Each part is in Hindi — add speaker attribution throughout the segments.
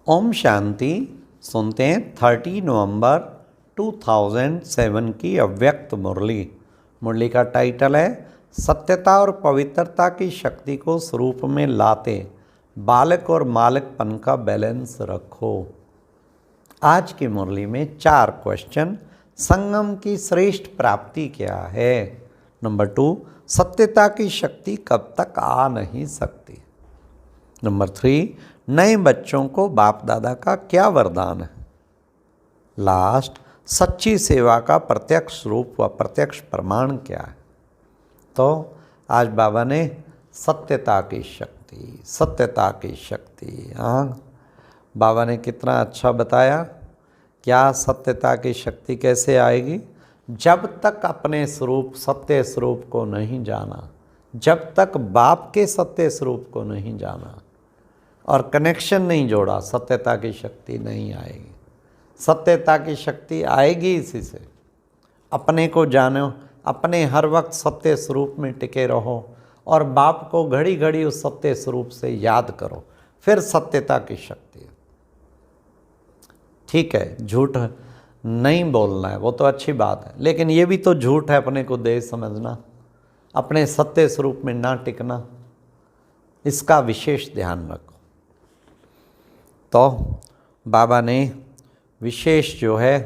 Speaker 1: ओम शांति। सुनते हैं 30 नवंबर 2007 की अव्यक्त मुरली। मुरली का टाइटल है सत्यता और पवित्रता की शक्ति को स्वरूप में लाते बालक और मालिकपन का बैलेंस रखो। आज की मुरली में 4 क्वेश्चन। संगम की श्रेष्ठ प्राप्ति क्या है? नंबर 2, सत्यता की शक्ति कब तक आ नहीं सकती? नंबर 3, नए बच्चों को बाप दादा का क्या वरदान है? लास्ट, सच्ची सेवा का प्रत्यक्ष रूप व प्रत्यक्ष प्रमाण क्या है? तो आज बाबा ने सत्यता की शक्ति, हाँ, बाबा ने कितना अच्छा बताया। क्या सत्यता की शक्ति कैसे आएगी? जब तक अपने स्वरूप सत्य स्वरूप को नहीं जाना, जब तक बाप के सत्य स्वरूप को नहीं जाना और कनेक्शन नहीं जोड़ा, सत्यता की शक्ति नहीं आएगी। सत्यता की शक्ति आएगी इसी से। अपने को जानो, अपने हर वक्त सत्य स्वरूप में टिके रहो और बाप को घड़ी घड़ी उस सत्य स्वरूप से याद करो, फिर सत्यता की शक्ति। ठीक है, झूठ नहीं बोलना है, वो तो अच्छी बात है, लेकिन ये भी तो झूठ है अपने को दे समझना, अपने सत्य स्वरूप में ना टिकना। इसका विशेष ध्यान रखो। तो बाबा ने विशेष जो है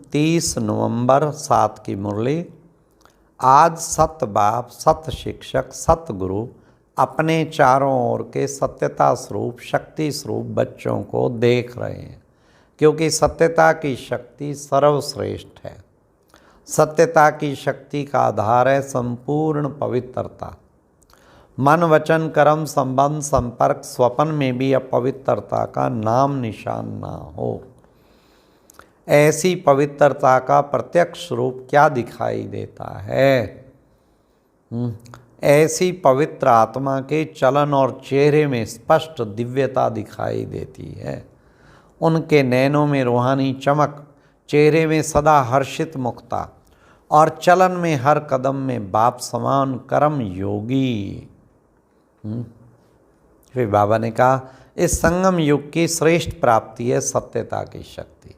Speaker 1: 30 नवंबर 7 की मुरली, आज सत बाप, सत शिक्षक, सत गुरु अपने चारों ओर के सत्यता स्वरूप, शक्ति स्वरूप बच्चों को देख रहे हैं, क्योंकि सत्यता की शक्ति सर्वश्रेष्ठ है। सत्यता की शक्ति का आधार है संपूर्ण पवित्रता। मन वचन कर्म संबंध संपर्क स्वपन में भी अपवित्रता का नाम निशान ना हो। ऐसी पवित्रता का प्रत्यक्ष रूप क्या दिखाई देता है? ऐसी पवित्र आत्मा के चलन और चेहरे में स्पष्ट दिव्यता दिखाई देती है। उनके नैनों में रूहानी चमक, चेहरे में सदा हर्षित मुक्ता और चलन में हर कदम में बाप समान कर्म योगी। फिर बाबा ने कहा इस संगम युग की श्रेष्ठ प्राप्ति है सत्यता की शक्ति,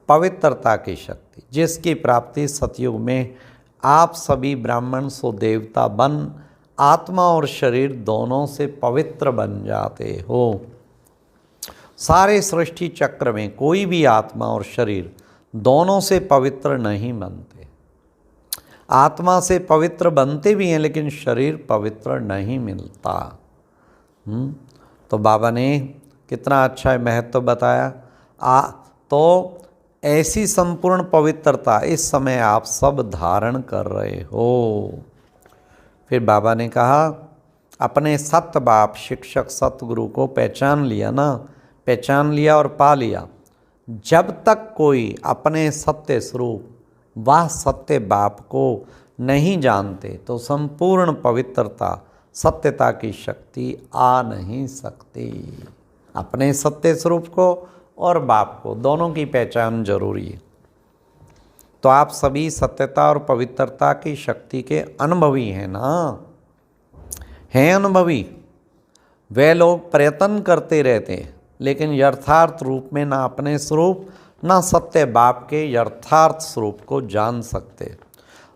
Speaker 1: पवित्रता की शक्ति, जिसकी प्राप्ति सतयुग में आप सभी ब्राह्मण सो देवता बन आत्मा और शरीर दोनों से पवित्र बन जाते हो। सारे सृष्टि चक्र में कोई भी आत्मा और शरीर दोनों से पवित्र नहीं बनते। आत्मा से पवित्र बनते भी हैं, लेकिन शरीर पवित्र नहीं मिलता। तो बाबा ने कितना अच्छा महत्व बताया। तो ऐसी संपूर्ण पवित्रता इस समय आप सब धारण कर रहे हो। फिर बाबा ने कहा अपने सत बाप शिक्षक सतगुरु को पहचान लिया ना, पहचान लिया और पा लिया। जब तक कोई अपने सत्य स्वरूप वह सत्य बाप को नहीं जानते तो संपूर्ण पवित्रता सत्यता की शक्ति आ नहीं सकती। अपने सत्य स्वरूप को और बाप को दोनों की पहचान जरूरी है। तो आप सभी सत्यता और पवित्रता की शक्ति के अनुभवी हैं ना? हैं अनुभवी। वे लोग प्रयत्न करते रहते हैं, लेकिन यथार्थ रूप में ना अपने स्वरूप ना सत्य बाप के यथार्थ स्वरूप को जान सकते।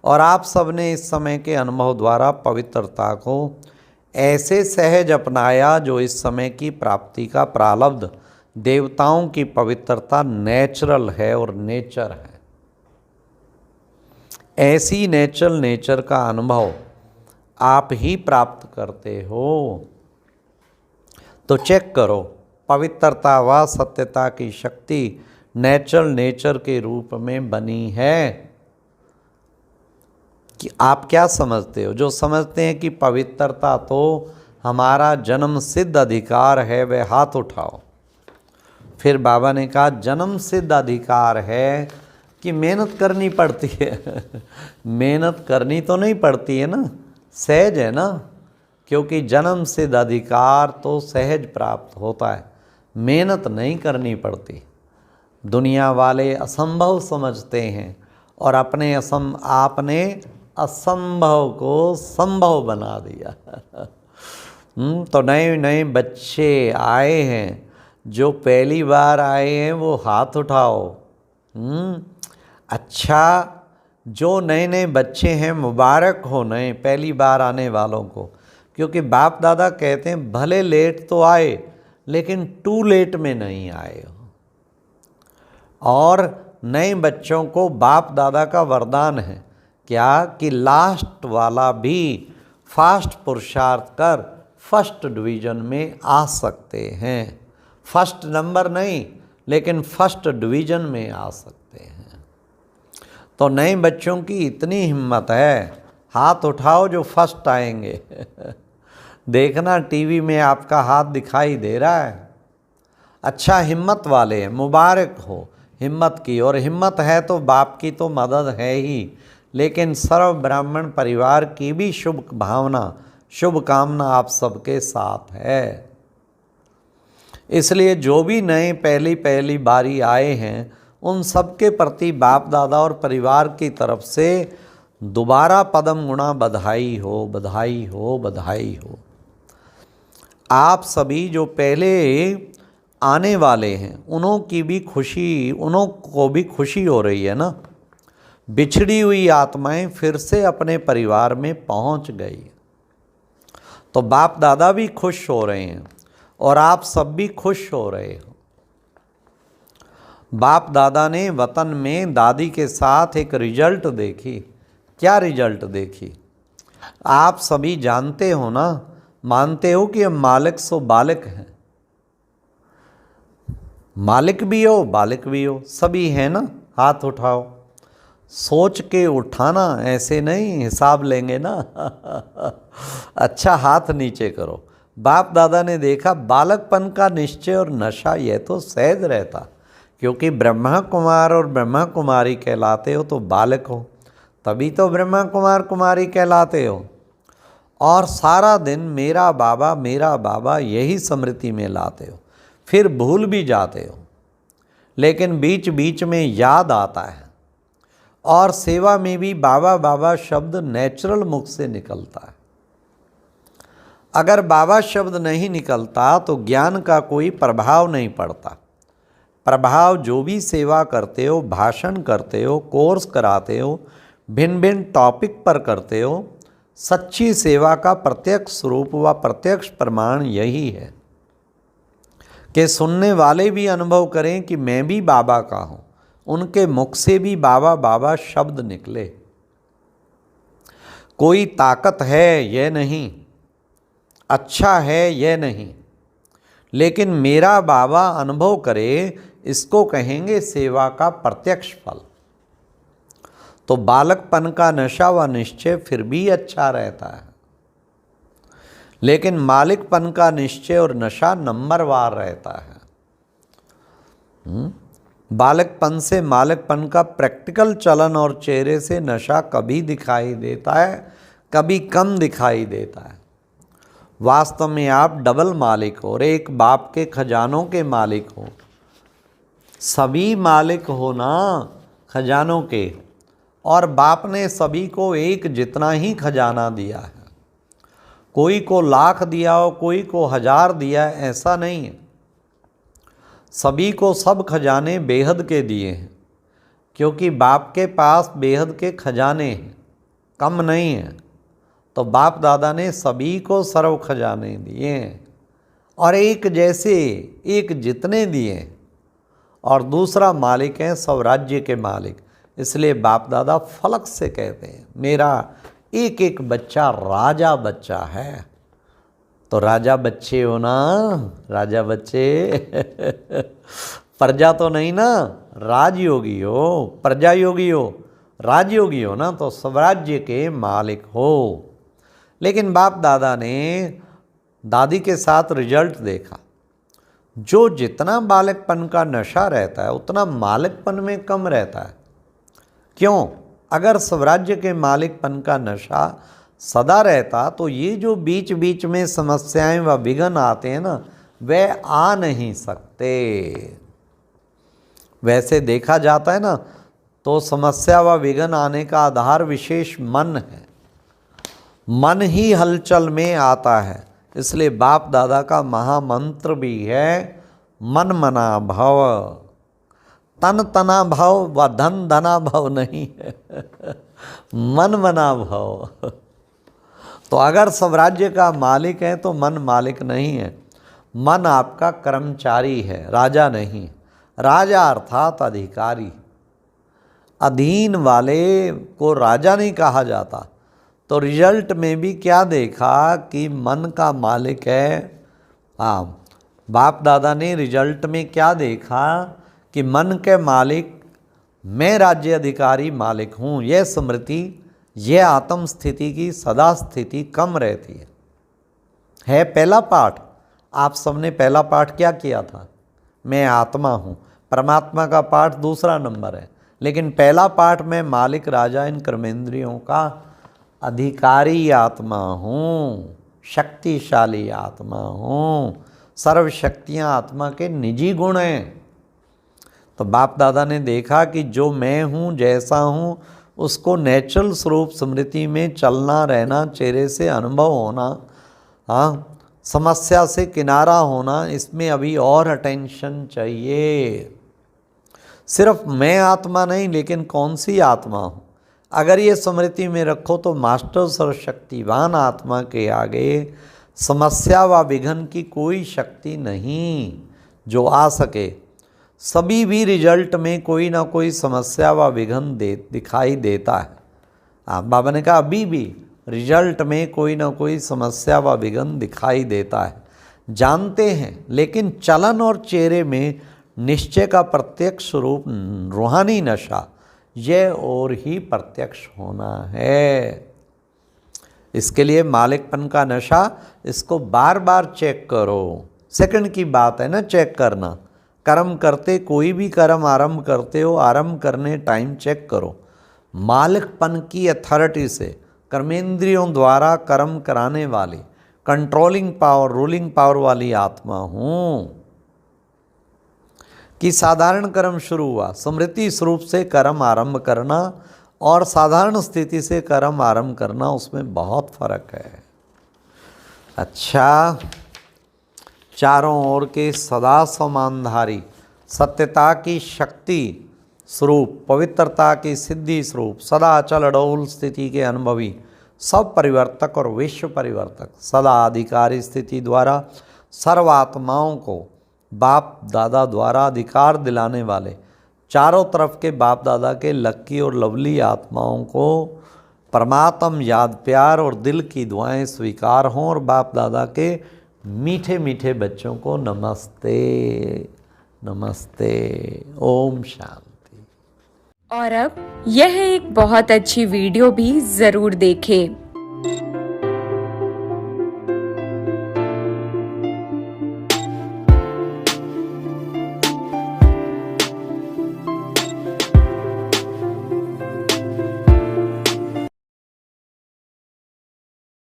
Speaker 1: और आप सबने इस समय के अनुभव द्वारा पवित्रता को ऐसे सहज अपनाया जो इस समय की प्राप्ति का प्रारब्ध। देवताओं की पवित्रता नेचुरल है और नेचर है। ऐसी नेचुरल नेचर का अनुभव आप ही प्राप्त करते हो। तो चेक करो, पवित्रता व सत्यता की शक्ति नेचुरल नेचर के रूप में बनी है कि आप क्या समझते हो? जो समझते हैं कि पवित्रता तो हमारा जन्म सिद्ध अधिकार है, वे हाथ उठाओ। फिर बाबा ने कहा जन्म सिद्ध अधिकार है कि मेहनत करनी पड़ती है। मेहनत करनी तो नहीं पड़ती है ना, सहज है ना, क्योंकि जन्म सिद्ध अधिकार तो सहज प्राप्त होता है, मेहनत नहीं करनी पड़ती। दुनिया वाले असंभव समझते हैं और आपने असंभव को संभव बना दिया। तो नए नए बच्चे आए हैं जो पहली बार आए हैं वो हाथ उठाओ। अच्छा, जो नए नए बच्चे हैं मुबारक हो नए पहली बार आने वालों को, क्योंकि बाप दादा कहते हैं भले लेट तो आए लेकिन टू लेट में नहीं आए हो। और नए बच्चों को बाप दादा का वरदान है क्या कि लास्ट वाला भी फास्ट पुरुषार्थ कर फर्स्ट डिवीज़न में आ सकते हैं। फर्स्ट नंबर नहीं लेकिन फर्स्ट डिवीज़न में आ सकते हैं। तो नए बच्चों की इतनी हिम्मत है, हाथ उठाओ जो फर्स्ट आएंगे। देखना टीवी में आपका हाथ दिखाई दे रहा है। अच्छा, हिम्मत वाले हैं, मुबारक हो हिम्मत की। और हिम्मत है तो बाप की तो मदद है ही, लेकिन सर्व ब्राह्मण परिवार की भी शुभ भावना शुभ कामना आप सबके साथ है। इसलिए जो भी नए पहली बारी आए हैं उन सबके प्रति बाप दादा और परिवार की तरफ से दोबारा पदम गुणा बधाई हो, बधाई हो, बधाई हो। आप सभी जो पहले आने वाले हैं उन्हों की भी खुशी, उन्हों को भी खुशी हो रही है ना। बिछड़ी हुई आत्माएं फिर से अपने परिवार में पहुंच गई, तो बाप दादा भी खुश हो रहे हैं और आप सब भी खुश हो रहे हो। बाप दादा ने वतन में दादी के साथ एक रिजल्ट देखी। क्या रिजल्ट देखी? आप सभी जानते हो ना, मानते हो कि हम मालिक सो बालिक हैं। मालिक भी हो बालिक भी हो, सभी है ना। हाथ उठाओ, सोच के उठाना, ऐसे नहीं हिसाब लेंगे ना। अच्छा, हाथ नीचे करो। बाप दादा ने देखा बालकपन का निश्चय और नशा यह तो सहज रहता, क्योंकि ब्रह्मा कुमार और ब्रह्मा कुमारी कहलाते हो तो बालक हो, तभी तो ब्रह्मा कुमार कुमारी कहलाते हो। और सारा दिन मेरा बाबा यही स्मृति में लाते हो, फिर भूल भी जाते हो, लेकिन बीच बीच में याद आता है। और सेवा में भी बाबा बाबा शब्द नेचुरल मुख से निकलता है। अगर बाबा शब्द नहीं निकलता तो ज्ञान का कोई प्रभाव नहीं पड़ता। प्रभाव जो भी सेवा करते हो, भाषण करते हो, कोर्स कराते हो, भिन्न भिन्न टॉपिक पर करते हो, सच्ची सेवा का प्रत्यक्ष स्वरूप व प्रत्यक्ष प्रमाण यही है कि सुनने वाले भी अनुभव करें कि मैं भी बाबा का हूँ, उनके मुख से भी बाबा बाबा शब्द निकले। कोई ताकत है यह नहीं, अच्छा है यह नहीं, लेकिन मेरा बाबा अनुभव करे, इसको कहेंगे सेवा का प्रत्यक्ष फल। तो बालकपन का नशा व निश्चय फिर भी अच्छा रहता है, लेकिन मालिकपन का निश्चय और नशा नंबरवार रहता है। बालकपन से मालिकपन का प्रैक्टिकल चलन और चेहरे से नशा कभी दिखाई देता है, कभी कम दिखाई देता है। वास्तव में आप डबल मालिक हो और एक बाप के खजानों के मालिक हो। सभी मालिक हो ना खजानों के, और बाप ने सभी को एक जितना ही खजाना दिया है। कोई को लाख दिया हो, कोई को 1000 दिया है, ऐसा नहीं है। सभी को सब खजाने बेहद के दिए हैं, क्योंकि बाप के पास बेहद के खजाने हैं, कम नहीं है। तो बाप दादा ने सभी को सर्व खजाने दिए हैं और एक जैसे एक जितने दिए, और दूसरा मालिक है स्वराज्य के मालिक। इसलिए बाप दादा फलक से कहते हैं मेरा एक एक बच्चा राजा बच्चा है। तो राजा बच्चे हो ना, राजा बच्चे। प्रजा तो नहीं ना, राजयोगी हो, प्रजा योगी हो, राजयोगी हो ना, तो स्वराज्य के मालिक हो। लेकिन बाप दादा ने दादी के साथ रिजल्ट देखा, जो जितना बालकपन का नशा रहता है उतना मालिकपन में कम रहता है। क्यों? अगर स्वराज्य के मालिकपन का नशा सदा रहता तो ये जो बीच बीच में समस्याएं व विघ्न आते हैं ना, वे आ नहीं सकते। वैसे देखा जाता है ना, तो समस्या व विघ्न आने का आधार विशेष मन है। मन ही हलचल में आता है। इसलिए बाप दादा का महामंत्र भी है, मन मना भव। तन तना भव व धन धना भव नहीं है मन मना भव। तो अगर सब राज्य का मालिक है तो मन मालिक नहीं है, मन आपका कर्मचारी है, राजा नहीं। राजा अर्थात अधिकारी, अधीन वाले को राजा नहीं कहा जाता। तो रिजल्ट में भी क्या देखा कि मन का मालिक है। हाँ, बाप दादा ने रिजल्ट में क्या देखा कि मन के मालिक मैं राज्य अधिकारी मालिक हूँ। यह स्मृति, यह आत्म स्थिति की सदा स्थिति कम रहती है पहला पाठ। आप सबने पहला पाठ क्या किया था? मैं आत्मा हूँ। परमात्मा का पाठ दूसरा नंबर है, लेकिन पहला पाठ में मालिक राजा इन कर्मेंद्रियों का अधिकारी आत्मा हूँ, शक्तिशाली आत्मा हूँ, सर्वशक्तियाँ आत्मा के निजी गुण हैं। तो बाप दादा ने देखा कि जो मैं हूँ, जैसा हूँ, उसको नेचुरल स्वरूप स्मृति में चलना रहना, चेहरे से अनुभव होना, हाँ, समस्या से किनारा होना, इसमें अभी और अटेंशन चाहिए। सिर्फ मैं आत्मा नहीं, लेकिन कौन सी आत्मा हूँ, अगर ये स्मृति में रखो तो मास्टर सर्वशक्तिवान आत्मा के आगे समस्या व विघ्न की कोई शक्ति नहीं जो आ सके। सभी भी रिजल्ट में कोई ना कोई समस्या व विघ्न दिखाई देता है। बाबा ने कहा अभी भी रिजल्ट में कोई ना कोई समस्या व विघ्न दिखाई देता है, जानते हैं, लेकिन चलन और चेहरे में निश्चय का प्रत्यक्ष रूप रूहानी नशा, यह और ही प्रत्यक्ष होना है। इसके लिए मालिकपन का नशा, इसको बार बार चेक करो। सेकंड की बात है ना चेक करना। कर्म करते, कोई भी कर्म आरंभ करते हो, आरंभ करने टाइम चेक करो। मालिकपन की अथॉरिटी से कर्मेंद्रियों द्वारा कर्म कराने वाली कंट्रोलिंग पावर, रूलिंग पावर वाली आत्मा हूँ कि साधारण कर्म शुरू हुआ, स्मृति स्वरूप से कर्म आरंभ करना और साधारण स्थिति से कर्म आरंभ करना, उसमें बहुत फर्क है। अच्छा, चारों ओर के सदा समानधारी, सत्यता की शक्ति स्वरूप, पवित्रता की सिद्धि स्वरूप, सदा अचल अडोल स्थिति के अनुभवी, सब परिवर्तक और विश्व परिवर्तक, सदा अधिकारी स्थिति द्वारा सर्वात्माओं को बाप दादा द्वारा अधिकार दिलाने वाले, चारों तरफ के बाप दादा के लक्की और लवली आत्माओं को परमात्म याद, प्यार और दिल की दुआएं स्वीकार हों। और बाप दादा के मीठे मीठे बच्चों को नमस्ते नमस्ते, ओम शांति।
Speaker 2: और अब यह एक बहुत अच्छी वीडियो भी ज़रूर देखें।